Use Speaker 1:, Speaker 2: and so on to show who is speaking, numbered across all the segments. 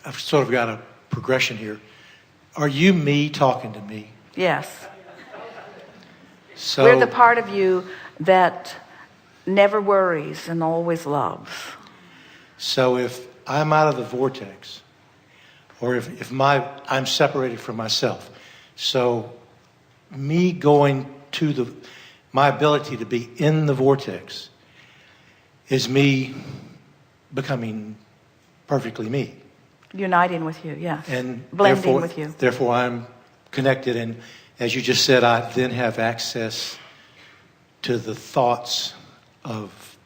Speaker 1: I've sort of got a progression here. Are you me talking to me?
Speaker 2: Yes.
Speaker 1: So
Speaker 2: We're the part of you that never worries and always loves.
Speaker 1: So if I'm out of the vortex, or if I'm separated from myself, so me going to my ability to be in the vortex is me becoming perfectly me.
Speaker 2: Uniting with you, yes.
Speaker 1: And
Speaker 2: blending with you.
Speaker 1: Therefore I'm connected, and as you just said, I then have access to the thoughts of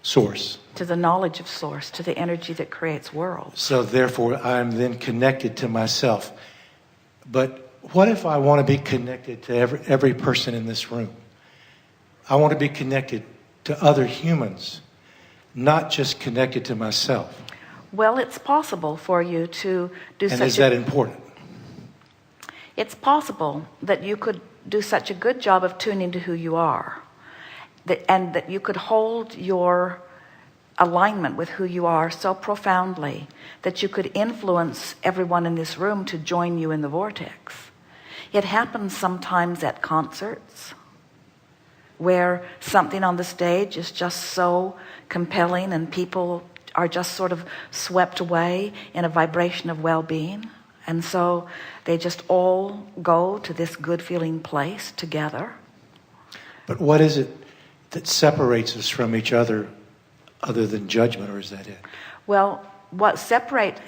Speaker 1: Source.
Speaker 2: To the knowledge of Source, to the energy that creates worlds.
Speaker 1: So therefore I'm then connected to myself. But what if I want to be connected to every person in this room? I want to be connected to other humans, not just connected to myself.
Speaker 2: Well, it's possible for you to do
Speaker 1: And is that important?
Speaker 2: It's possible that you could do such a good job of tuning to who you are, and that you could hold your alignment with who you are so profoundly that you could influence everyone in this room to join you in the vortex. It happens sometimes at concerts where something on the stage is just so compelling and people are just sort of swept away in a vibration of well-being, and so they just all go to this good feeling place together. But
Speaker 1: what is it that separates us from each other than judgment, or is that it?
Speaker 2: Well, what separates,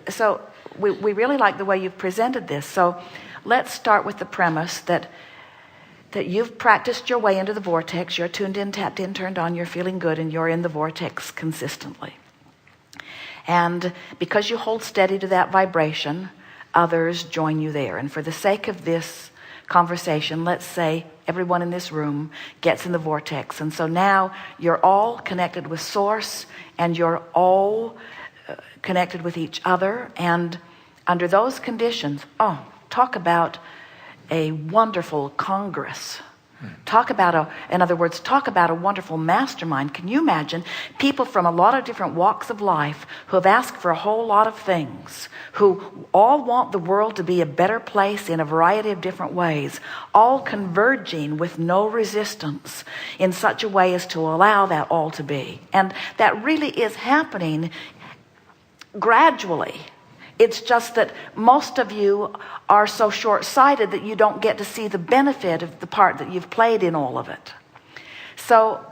Speaker 2: so we really like the way you've presented this. So let's start with the premise that you've practiced your way into the vortex. You're tuned in, tapped in, turned on, you're feeling good, and you're in the vortex consistently. And because you hold steady to that vibration, others join you there. And for the sake of this conversation, let's say everyone in this room gets in the vortex, and so now you're all connected with Source, and you're all connected with each other. And under those conditions, talk about a wonderful congress. Talk about in other words, talk about a wonderful mastermind. Can you imagine people from a lot of different walks of life who have asked for a whole lot of things, who all want the world to be a better place in a variety of different ways, all converging with no resistance in such a way as to allow that all to be? And that really is happening gradually. It's just that most of you are so short-sighted that you don't get to see the benefit of the part that you've played in all of it. So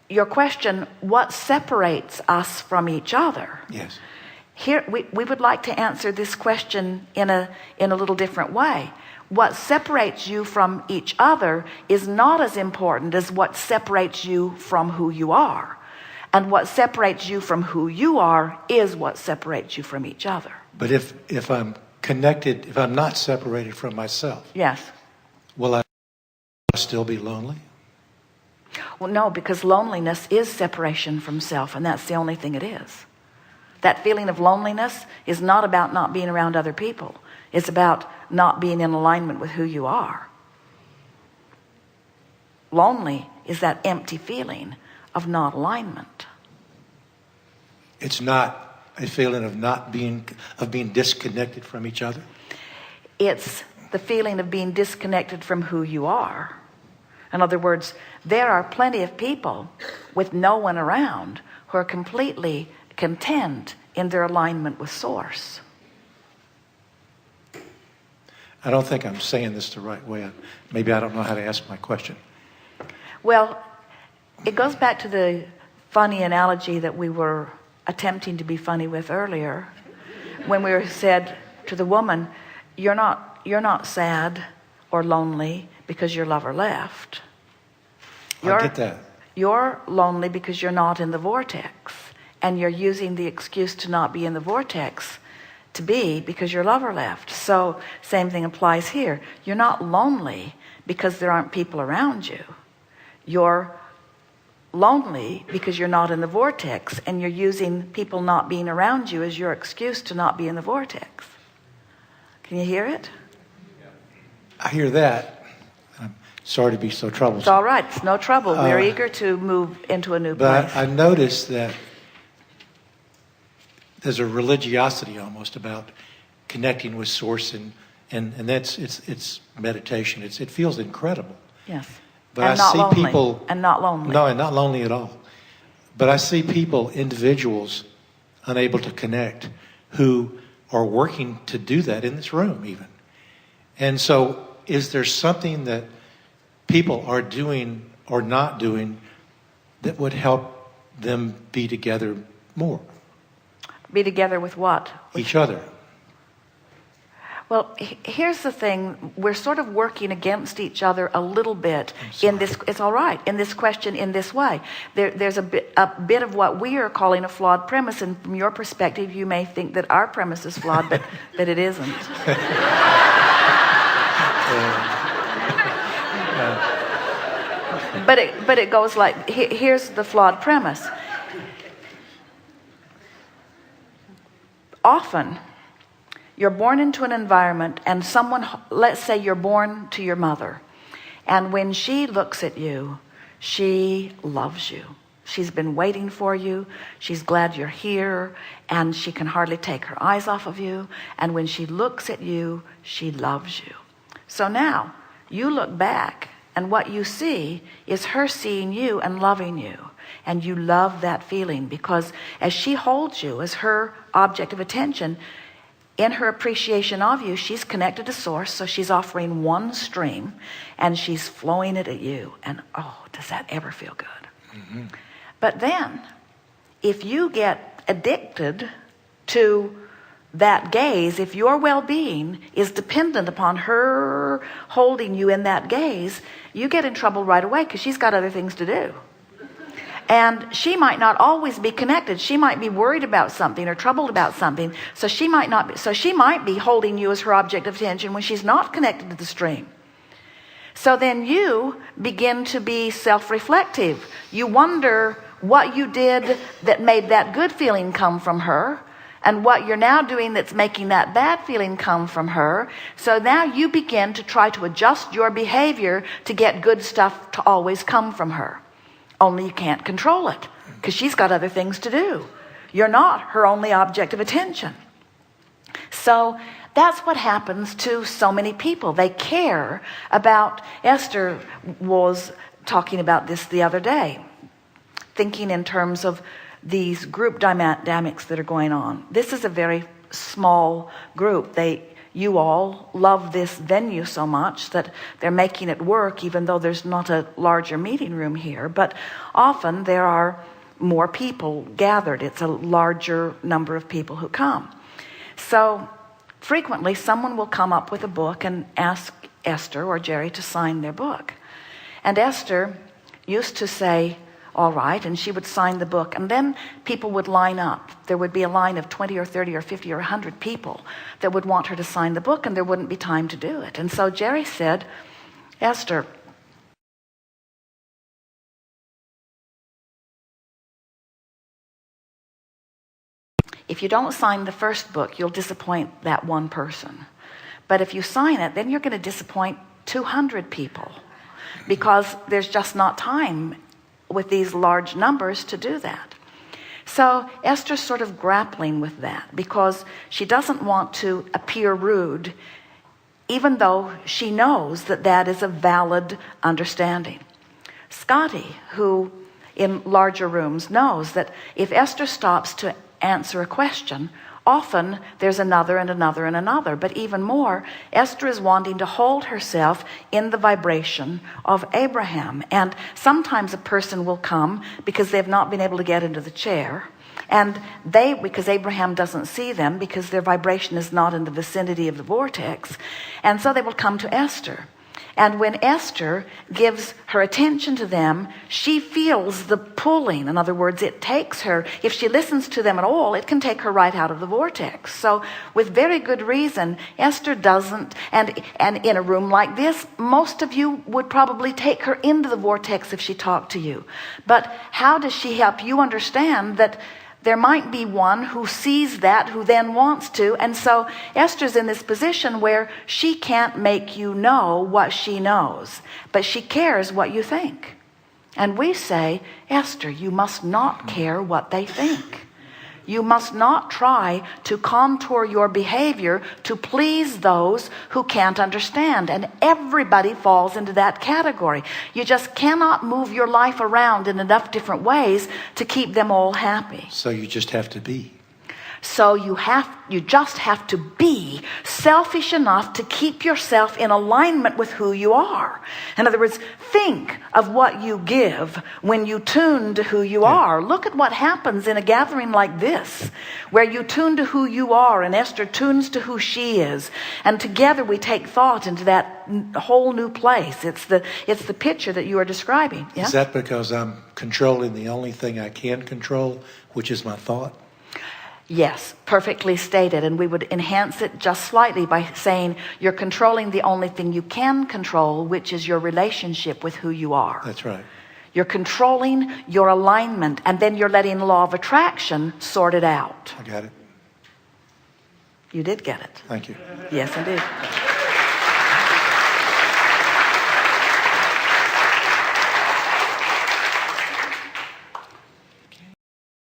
Speaker 2: your question, what separates us from each other?
Speaker 1: Yes.
Speaker 2: Here we would like to answer this question in a little different way. What separates you from each other is not as important as what separates you from who you are. And what separates you from who you are is what separates you from each other.
Speaker 1: But if I'm connected, if I'm not separated from myself,
Speaker 2: yes,
Speaker 1: will I still be lonely?
Speaker 2: Well, no, because loneliness is separation from self, and that's the only thing it is. That feeling of loneliness is not about not being around other people. It's about not being in alignment with who you are. Lonely is that empty feeling of not alignment.
Speaker 1: It's not a feeling of being disconnected from each other.
Speaker 2: It's the feeling of being disconnected from who you are. In other words, there are plenty of people with no one around who are completely content in their alignment with Source.
Speaker 1: I don't think I'm saying this the right way. Maybe I don't know how to ask my question.
Speaker 2: Well, it goes back to the funny analogy that we were attempting to be funny with earlier, when we said to the woman, you're not sad or lonely because your lover left.
Speaker 1: I get that.
Speaker 2: You're lonely because you're not in the vortex, and you're using the excuse to not be in the vortex to be because your lover left. So same thing applies here. You're not lonely because there aren't people around you. You're lonely because you're not in the vortex, and you're using people not being around you as your excuse to not be in the vortex. Can you hear it?
Speaker 1: I hear that. I'm sorry to be so troublesome.
Speaker 2: It's all right. It's no trouble. We're eager to move into a new place.
Speaker 1: But I noticed that there's a religiosity almost about connecting with Source, and that's it's meditation. It feels incredible.
Speaker 2: Yes.
Speaker 1: But
Speaker 2: And
Speaker 1: I
Speaker 2: not
Speaker 1: see
Speaker 2: lonely.
Speaker 1: people
Speaker 2: And not lonely.
Speaker 1: No, and not lonely at all. But I see people, individuals, unable to connect, who are working to do that in this room even. And so is there something that people are doing or not doing that would help them be together more?
Speaker 2: Be together with what?
Speaker 1: Each other.
Speaker 2: Well, here's the thing. We're sort of working against each other a little bit in this. It's all right in this question in this way. There's a bit of what we are calling a flawed premise, and from your perspective, you may think that our premise is flawed, but it isn't. But it goes like, here's the flawed premise. Often, you're born into an environment, and someone, let's say you're born to your mother, and when she looks at you, she loves you. She's been waiting for you. She's glad you're here, and she can hardly take her eyes off of you. And when she looks at you, she loves you. So now, you look back, and what you see is her seeing you and loving you. And you love that feeling, because as she holds you as her object of attention, in her appreciation of you, she's connected to Source, so she's offering one stream, and she's flowing it at you. And oh, does that ever feel good? Mm-hmm. But then, if you get addicted to that gaze, if your well-being is dependent upon her holding you in that gaze, you get in trouble right away, because she's got other things to do. And she might not always be connected. She might be worried about something or troubled about something. So she might be holding you as her object of attention when she's not connected to the stream. So then you begin to be self-reflective. You wonder what you did that made that good feeling come from her, and what you're now doing that's making that bad feeling come from her. So now you begin to try to adjust your behavior to get good stuff to always come from her. Only you can't control it, because she's got other things to do. You're not her only object of attention. So that's what happens to so many people. They care about, Esther was talking about this the other day, thinking in terms of these group dynamics that are going on. This is a very small group. You all love this venue so much that they're making it work, even though there's not a larger meeting room here. But often there are more people gathered. It's a larger number of people who come. So frequently someone will come up with a book and ask Esther or Jerry to sign their book. And Esther used to say, all right, and she would sign the book, and then people would line up. There would be a line of 20 or 30 or 50 or 100 people that would want her to sign the book, and there wouldn't be time to do it. And so Jerry said, Esther, if you don't sign the first book, you'll disappoint that one person. But if you sign it, then you're going to disappoint 200 people, because there's just not time with these large numbers to do that. So Esther's sort of grappling with that, because she doesn't want to appear rude, even though she knows that that is a valid understanding. Scotty, who in larger rooms knows that if Esther stops to answer a question, often there's another and another and another. But even more, Esther is wanting to hold herself in the vibration of Abraham. And sometimes a person will come because they've not been able to get into the chair. And because Abraham doesn't see them, because their vibration is not in the vicinity of the vortex. And so they will come to Esther. And when Esther gives her attention to them, she feels the pulling. In other words, it takes her, if she listens to them at all, it can take her right out of the vortex. So with very good reason, Esther doesn't, and in a room like this, most of you would probably take her into the vortex if she talked to you. But how does she help you understand that there might be one who sees that, who then wants to. And so Esther's in this position where she can't make you know what she knows, but she cares what you think. And we say, Esther, you must not care what they think. You must not try to contour your behavior to please those who can't understand. And everybody falls into that category. You just cannot move your life around in enough different ways to keep them all happy.
Speaker 1: So you just have to be.
Speaker 2: So you just have to be selfish enough to keep yourself in alignment with who you are. In other words, think of what you give when you tune to who you are. Look at what happens in a gathering like this, where you tune to who you are and Esther tunes to who she is. And together we take thought into that whole new place. It's the picture that you are describing. Yeah?
Speaker 1: Is that because I'm controlling the only thing I can control, which is my thought?
Speaker 2: Yes, perfectly stated. And we would enhance it just slightly by saying you're controlling the only thing you can control, which is your relationship with who you are.
Speaker 1: That's right.
Speaker 2: You're controlling your alignment, and then you're letting the law of attraction sort it out.
Speaker 1: I got it.
Speaker 2: You did get it.
Speaker 1: Thank you.
Speaker 2: Yes, indeed.